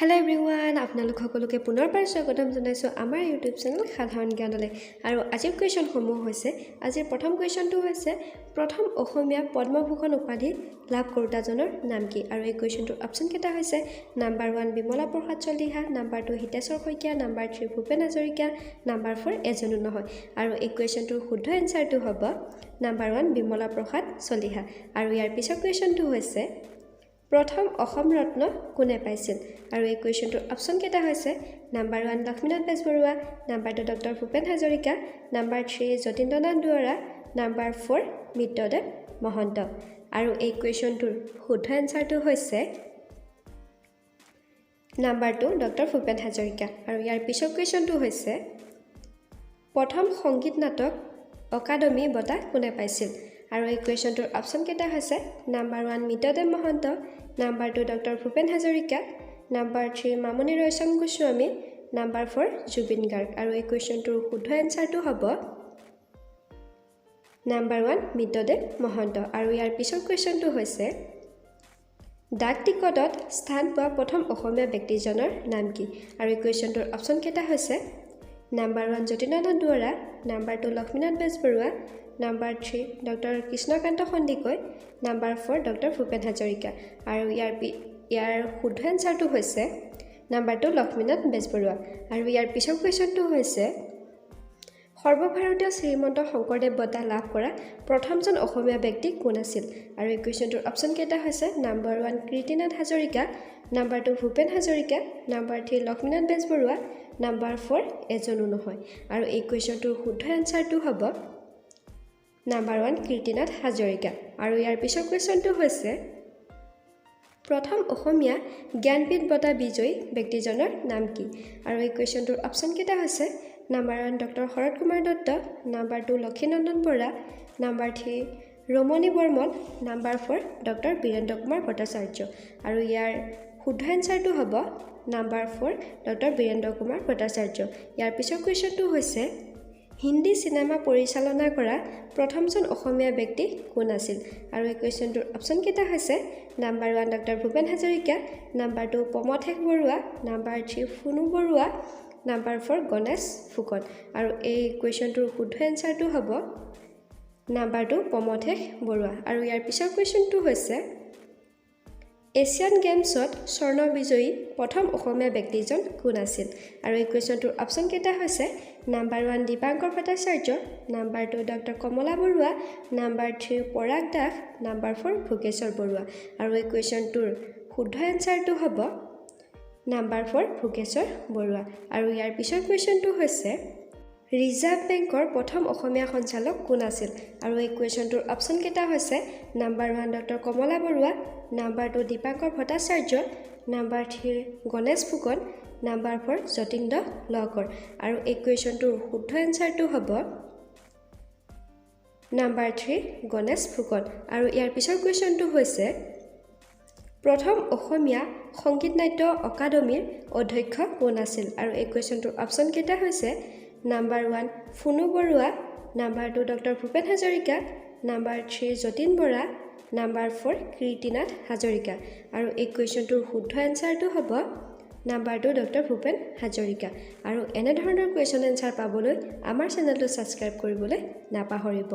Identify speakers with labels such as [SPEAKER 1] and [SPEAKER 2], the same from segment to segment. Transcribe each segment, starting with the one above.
[SPEAKER 1] Hello everyone, আপোনালোক সকলোকে পুনৰবাৰ স্বাগতম জনাইছো আমাৰ YouTube চেনেল সাধাৰণ জ্ঞানলৈ আৰু আজিৰ কোৱেশ্চন সমূহ হৈছে আজিৰ প্ৰথম কোৱেশ্চনটো হৈছে প্ৰথম অসমীয়া পদ্মভূষণ উপাধি লাভ কৰোতাজনৰ নাম কি আৰু এই কোৱেশ্চনটোৰ অপচন কেইটা হৈছে number 1 Bimala Prasad Chaliha number 2 Hiteswar Saikia number 3 Bhupen Hazarika number 4 এজনো নহয় আৰু এই কোৱেশ্চনটোৰ শুদ্ধ এনসাৰটো হ'ব নাম্বাৰ 1 বিমলা প্ৰসাদ চলিহা আৰু ইয়াৰ পিছৰ কোৱেশ্চনটো হৈছে প্ৰথম অসম ৰত্ন কোনে পাইছিল আৰু এই কোৱেশ্চনটোৰ অপচন কেইটা হৈছে number 1 Lakshminath Bezbaroa number 2 doctor Bhupen Hazarika number 3 Jatindranath Duwara number 4 Mitradev Mahanta আৰু এই কোৱেশ্চনটোৰ শুদ্ধ এনসাৰটো হৈছে নাম্বাৰ 2 ডক্টৰ ভূপেন হাজৰিকা আৰু ইয়াৰ পিছৰ কোৱেশ্চনটো হৈছে প্ৰথম সংগীত নাটক অকাডেমি বঁটা কোনে পাইছিল আৰু এই কোৱেশ্চনটোৰ অপচন কেইটা হৈছে number 1 Mitradev Mahanta number 2 doctor Bhupen Hazarika number 3 Mamoni Raisom Goswami number 4 Zubeen Garg আৰু এই কোৱেশ্চনটোৰ শুদ্ধ এনসাৰটো হ'ব নাম্বাৰ 1 মিত্ৰদেৱ মহন্ত আৰু ইয়াৰ পিছৰ কোৱেশ্চনটো হৈছে ডাক টিকটত স্থান পোৱা প্ৰথম অসমীয়া ব্যক্তিজনৰ নাম কি আৰু এই কোৱেশ্চনটোৰ অপচন কেইটা হৈছে number 1 Jatindranath Duwara number 2 Lakshminath Bezbaroa number 3 doctor Krishnakanta Handique number 4 doctor Bhupen Hazarika আৰু ইয়াৰ শুদ্ধ এনসাৰটো হৈছে নাম্বাৰ 2 লক্ষ্মীনাথ বেজবৰুৱা আৰু ইয়াৰ পিছৰ কোৱেশ্চনটো হৈছে সৰ্বভাৰতীয় শ্ৰীমন্ত শংকৰদেৱ বঁটা লাভ কৰা প্ৰথমজন অসমীয়া ব্যক্তি কোন আছিল আৰু এই কোৱেশ্চনটোৰ অপচন কেইটা হৈছে number 1 Kirtinath Hazarika number 2 Bhupen Hazarika number 3 Lakshminath Bezbaroa number 4 এজনো নহয় আৰু এই কোৱেশ্চনটোৰ শুদ্ধ এনসাৰটো হ'ব নাম্বাৰ 1 কীৰ্তিনাথ হাজৰিকা আৰু ইয়াৰ পিছৰ কোৱেশ্চনটো হৈছে প্ৰথম অসমীয়া জ্ঞানপীঠ বঁটা বিজয়ী ব্যক্তিজনৰ নাম কি আৰু এই কোৱেশ্চনটোৰ অপচন কেইটা হৈছে number 1 doctor Sarat Kumar Dutta number 2 Lakshminandan Bora number 3 Ramani Barman number 4 doctor Birendra Kumar Bhattacharya আৰু ইয়াৰ শুদ্ধ এনসাৰটো হ'ব নাম্বাৰ 4 ডক্টৰ বীৰেন্দ্ৰ কুমাৰ ভট্টাচাৰ্য ইয়াৰ পিছৰ কোৱেশ্চনটো হৈছে হিন্দী সিনেমা পৰিচালনা কৰা প্ৰথমজন অসমীয়া ব্যক্তি কোন আছিল আৰু এই কোৱেশ্চনটোৰ অপচন কেইটা হৈছে number 1 doctor Bhupen Hazarika number 2 Pramathesh Barua number 3 Phunu Barua number 4 Ganesh Phukan আৰু এই কোৱেশ্চনটোৰ শুদ্ধ এনসাৰটো হ'ব নাম্বাৰ 2 প্ৰমথেশ বৰুৱা আৰু ইয়াৰ পিছৰ কোৱেশ্চনটো হৈছে এছিয়ান গেমছত স্বৰ্ণ বিজয়ী প্ৰথম অসমীয়া ব্যক্তিজন কোন আছিল আৰু এই কোৱেশ্চনটোৰ অপচন কেইটা হৈছে number 1 Dipankar Bhattacharya number 2 doctor Kamala Barua number 3 Parag Das number 4 Bhogeswar Barua আৰু এই কোৱেশ্চনটোৰ শুদ্ধ এনসাৰটো হ'ব নাম্বাৰ 4 ভোগেশ্বৰ বৰুৱা আৰু ইয়াৰ পিছৰ কোৱেশ্চনটো হৈছে ৰিজাৰ্ভ বেংকৰ প্ৰথম অসমীয়া সঞ্চালক কোন আছিল আৰু এই কোৱেশ্চনটোৰ অপচন কেইটা হৈছে number 1 doctor Kamala Barua number 2 Dipankar Bhattacharya number 3 Ganesh Phukan number 4 Jatindra Lahkar আৰু এই কুৱেশ্যনটোৰ শুদ্ধ এনসাৰটো হ'ব নাম্বাৰ 3 গণেশ ফুকন আৰু ইয়াৰ পিছৰ কুৱেশ্যনটো হৈছে প্ৰথম অসমীয়া সংগীত নাট্য অকাডেমীৰ অধ্যক্ষ কোন আছিল আৰু এই কুৱেশ্যনটোৰ অপচন কেইটা হৈছে number 1 Phunu Barua number 2 doctor Bhupen Hazarika number 3 Jatin Bora number 4 Kirtinath Hazarika আৰু এই কুৱেশ্যনটোৰ শুদ্ধ এনসাৰটো হ'ব নাম্বাৰ 2 ডক্টৰ ভূপেন হাজৰিকা আৰু এনে ধৰণৰ কুৱেশ্যন এনসাৰ পাবলৈ আমাৰ চেনেলটো সাবস্ক্ৰাইব কৰিবলৈ নাপাহৰিব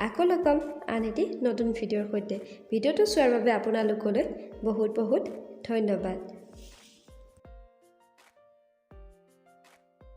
[SPEAKER 1] আকৌ লগ পাম আন এটি নতুন ভিডিঅ'ৰ সৈতে ভিডিঅ'টো চোৱাৰ বাবে আপোনালোকলৈ বহুত বহুত ধন্যবাদ